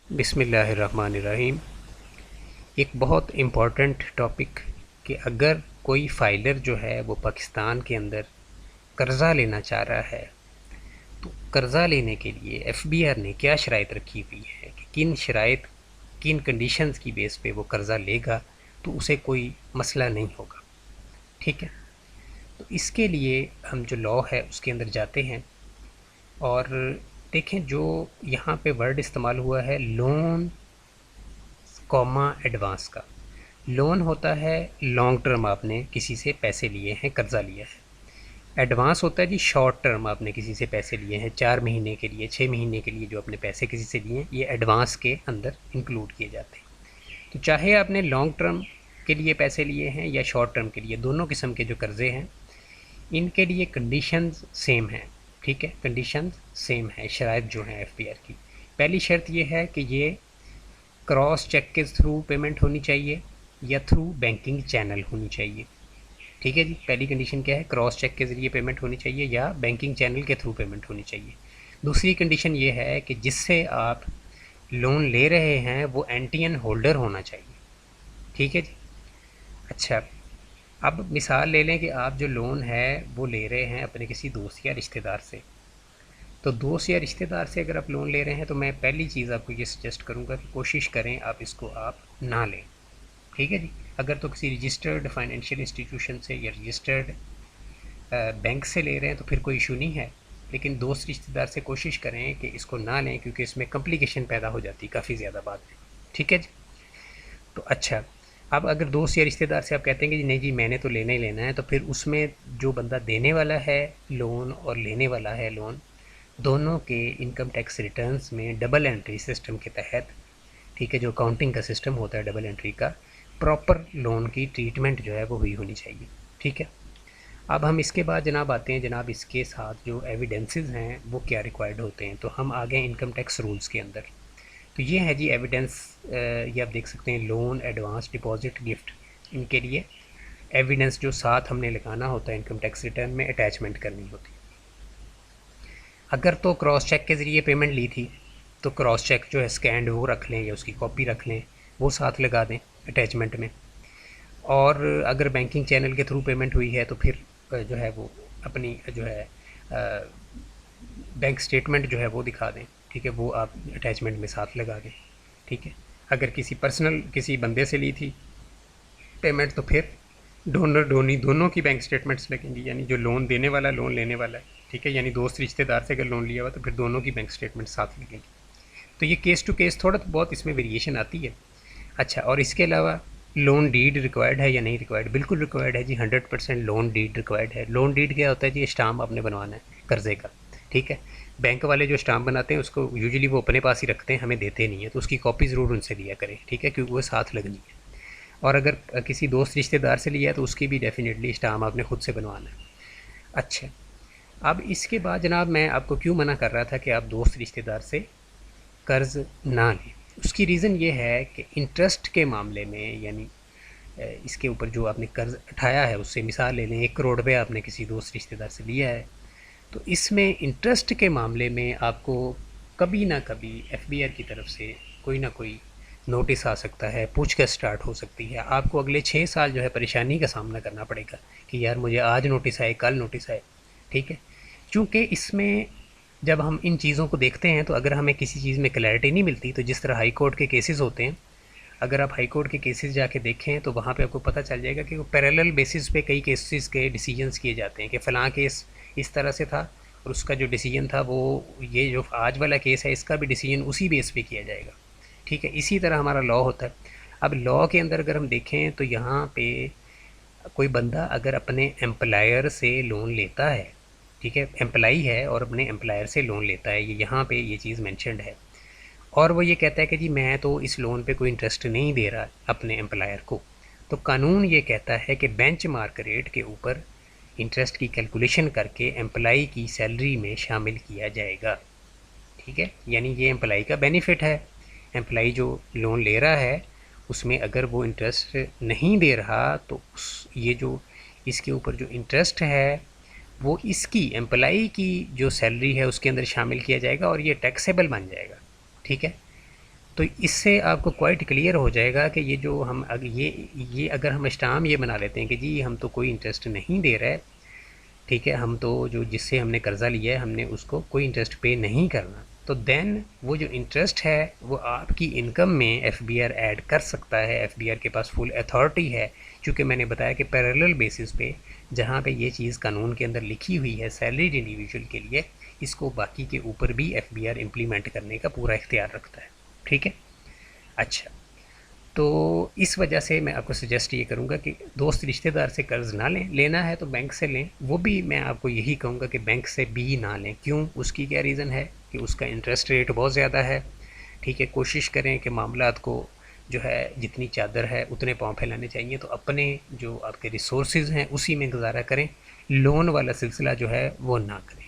बिस्मिल्लाहिर्रहमानिर्रहीम। एक बहुत इम्पॉर्टेंट टॉपिक कि अगर कोई फाइलर जो है वो पाकिस्तान के अंदर कर्ज़ा लेना चाह रहा है तो कर्ज़ा लेने के लिए एफबीआर ने क्या शराइत रखी हुई है कि किन शराइत किन कंडीशंस की बेस पे वो कर्ज़ा लेगा तो उसे कोई मसला नहीं होगा। ठीक है, तो इसके लिए हम जो लॉ है उसके अंदर जाते हैं और देखें जो यहाँ पे वर्ड इस्तेमाल हुआ है लोन कॉमा एडवांस का। लोन होता है लॉन्ग टर्म आपने किसी से पैसे लिए हैं, कर्ज़ा लिया है। एडवांस होता है जी शॉर्ट टर्म आपने किसी से पैसे लिए हैं, 4 महीने के लिए 6 महीने के लिए जो अपने पैसे किसी से लिए हैं ये एडवांस के अंदर इंक्लूड किए जाते हैं। तो चाहे आपने लॉन्ग टर्म के लिए पैसे लिए हैं या शॉर्ट टर्म के लिए, दोनों किस्म के जो कर्ज़े हैं इनके लिए कंडीशंस सेम हैं। ठीक है, कंडीशंस सेम है, शराइत जो हैं एफबीआर की। पहली शर्त ये है कि ये क्रॉस चेक के थ्रू पेमेंट होनी चाहिए या थ्रू बैंकिंग चैनल होनी चाहिए। ठीक है जी, पहली कंडीशन क्या है, क्रॉस चेक के ज़रिए पेमेंट होनी चाहिए या बैंकिंग चैनल के थ्रू पेमेंट होनी चाहिए। दूसरी कंडीशन ये है कि जिससे आप लोन ले रहे हैं वो एनटीएन होल्डर होना चाहिए। ठीक है जी। अच्छा, अब मिसाल ले लें कि आप जो लोन है वो ले रहे हैं अपने किसी दोस्त या रिश्तेदार से। तो दोस्त या रिश्तेदार से अगर आप लोन ले रहे हैं तो मैं पहली चीज़ आपको ये सजेस्ट करूँगा कि कोशिश करें आप इसको आप ना लें। ठीक है जी, अगर तो किसी रजिस्टर्ड फाइनेंशियल इंस्टीट्यूशन से या रजिस्टर्ड बैंक से ले रहे हैं तो फिर कोई इशू नहीं है, लेकिन दोस्त रिश्तेदार से कोशिश करें कि इसको ना लें क्योंकि इसमें कम्प्लिकेशन पैदा हो जाती है काफ़ी ज़्यादा बाद में। ठीक है जी। तो अच्छा, अब अगर दोस्त या रिश्तेदार से आप कहते हैं कि नहीं जी मैंने तो लेना ही लेना है, तो फिर उसमें जो बंदा देने वाला है लोन और लेने वाला है लोन, दोनों के इनकम टैक्स रिटर्न्स में डबल एंट्री सिस्टम के तहत, ठीक है, जो अकाउंटिंग का सिस्टम होता है डबल एंट्री का, प्रॉपर लोन की ट्रीटमेंट जो है वो हुई होनी चाहिए। ठीक है, अब हम इसके बाद जनाब आते हैं, जनाब इसके साथ जो एविडेंसेस हैं वो क्या रिक्वायर्ड होते हैं। तो हम आ गए इनकम टैक्स रूल्स के अंदर। तो ये है जी एविडेंस, ये आप देख सकते हैं लोन एडवांस डिपॉजिट गिफ्ट, इनके लिए एविडेंस जो साथ हमने लगाना होता है इनकम टैक्स रिटर्न में अटैचमेंट करनी होती है। अगर तो क्रॉस चेक के ज़रिए पेमेंट ली थी तो क्रॉस चेक जो है स्कैंड वो रख लें या उसकी कॉपी रख लें, वो साथ लगा दें अटैचमेंट में। और अगर बैंकिंग चैनल के थ्रू पेमेंट हुई है तो फिर जो है वो अपनी जो है बैंक स्टेटमेंट जो है वो दिखा दें। ठीक है, वो आप अटैचमेंट में साथ लगा दें। ठीक है, अगर किसी पर्सनल किसी बंदे से ली थी पेमेंट तो फिर डोनर डोनी दोनों की बैंक स्टेटमेंट्स लगेंगी, यानी जो लोन देने वाला लोन लेने वाला है। ठीक है, यानी दोस्त रिश्तेदार से अगर लोन लिया हुआ तो फिर दोनों की बैंक स्टेटमेंट साथ लगेंगी। तो ये केस टू केस थोड़ा बहुत इसमें वेरिएशन आती है। अच्छा, और इसके अलावा लोन डीड रिक्वायर्ड है या नहीं रिक्वायर्ड? बिल्कुल रिक्वायर्ड है जी, 100% लोन डीड रिक्वायर्ड है। लोन डीड क्या होता है जी, स्टाम्प आपने बनवाना है कर्ज़े का। ठीक है, बैंक वाले जो स्टाम्प बनाते हैं उसको यूजुअली वो अपने पास ही रखते हैं, हमें देते नहीं है, तो उसकी कॉपी ज़रूर उनसे लिया करें। ठीक है, क्योंकि वो साथ लगनी है। और अगर किसी दोस्त रिश्तेदार से लिया है तो उसकी भी डेफिनेटली स्टाम्प आपने खुद से बनवाना है। अच्छा, अब इसके बाद जनाब मैं आपको क्यों मना कर रहा था कि आप दोस्त रिश्तेदार से कर्ज़ ना लें, उसकी रीज़न ये है कि इंटरेस्ट के मामले में, यानी इसके ऊपर जो आपने कर्ज़ उठाया है उससे मिसाल ले लें 1 करोड़ रुपये आपने किसी दोस्त रिश्तेदार से लिया है, तो इसमें इंटरेस्ट के मामले में आपको कभी ना कभी एफबीआर की तरफ से कोई ना कोई नोटिस आ सकता है, पूछताछ स्टार्ट हो सकती है। आपको अगले 6 साल जो है परेशानी का सामना करना पड़ेगा कि यार मुझे आज नोटिस आए, कल नोटिस आए। ठीक है, चूँकि इसमें जब हम इन चीज़ों को देखते हैं तो अगर हमें किसी चीज़ में क्लैरिटी नहीं मिलती, तो जिस तरह हाई कोर्ट के केसेस होते हैं, अगर आप हाई कोर्ट के केसेस जाके देखें तो वहाँ पे आपको पता चल जाएगा कि वो पैरेलल बेसिस पे कई केसेस के डिसीजंस किए जाते हैं कि फ़लाँ केस इस तरह से था और उसका जो डिसीजन था वो, ये जो आज वाला केस है इसका भी डिसीजन उसी बेस पे किया जाएगा। ठीक है, इसी तरह हमारा लॉ होता है। अब लॉ के अंदर अगर हम देखें तो यहाँ पे कोई बंदा अगर अपने एम्प्लॉयर से लोन लेता है, ठीक है, एम्प्लाई है और अपने एम्प्लॉयर से लोन लेता है, ये यहाँ पे ये चीज़ मेंशन्ड है, और वो ये कहता है कि जी मैं तो इस लोन पे कोई इंटरेस्ट नहीं दे रहा अपने एम्प्लॉयर को, तो कानून ये कहता है कि बेंचमार्क रेट के ऊपर इंटरेस्ट की कैलकुलेशन करके एम्प्लाई की सैलरी में शामिल किया जाएगा। ठीक है, यानी ये एम्प्लाई का बेनिफिट है। एम्प्लाई जो लोन ले रहा है उसमें अगर वो इंटरेस्ट नहीं दे रहा तो उस ये जो इसके ऊपर जो इंटरेस्ट है वो इसकी एम्प्लाई की जो सैलरी है उसके अंदर शामिल किया जाएगा और ये टैक्सेबल बन जाएगा। ठीक है, तो इससे आपको क्वाइट क्लियर हो जाएगा कि ये जो हम ये अगर हम स्टाम ये बना लेते हैं कि जी हम तो कोई इंटरेस्ट नहीं दे रहे, ठीक है, हम तो जो जिससे हमने कर्ज़ा लिया है हमने उसको कोई इंटरेस्ट पे नहीं करना, तो देन वो जो इंटरेस्ट है वो आपकी इनकम में एफबीआर ऐड कर सकता है। एफबीआर के पास फुल अथॉरिटी है, क्योंकि मैंने बताया कि पैरेलल बेसिस पे जहाँ पे ये चीज़ कानून के अंदर लिखी हुई है सैलरीड इंडिविजुअल के लिए, इसको बाकी के ऊपर भी एफबीआर इम्प्लीमेंट करने का पूरा इख्तियार रखता है। ठीक है, अच्छा, तो इस वजह से मैं आपको सजेस्ट ये करूँगा कि दोस्त रिश्तेदार से कर्ज़ ना लें, लेना है तो बैंक से लें। वो भी मैं आपको यही कहूँगा कि बैंक से भी ना लें। क्यों? उसकी क्या रीज़न है कि उसका इंटरेस्ट रेट बहुत ज़्यादा है। ठीक है, कोशिश करें कि मामलात को जो है जितनी चादर है उतने पाँव फैलाने चाहिए, तो अपने जो आपके रिसोर्सेज हैं उसी में गुजारा करें, लोन वाला सिलसिला जो है वो ना करें।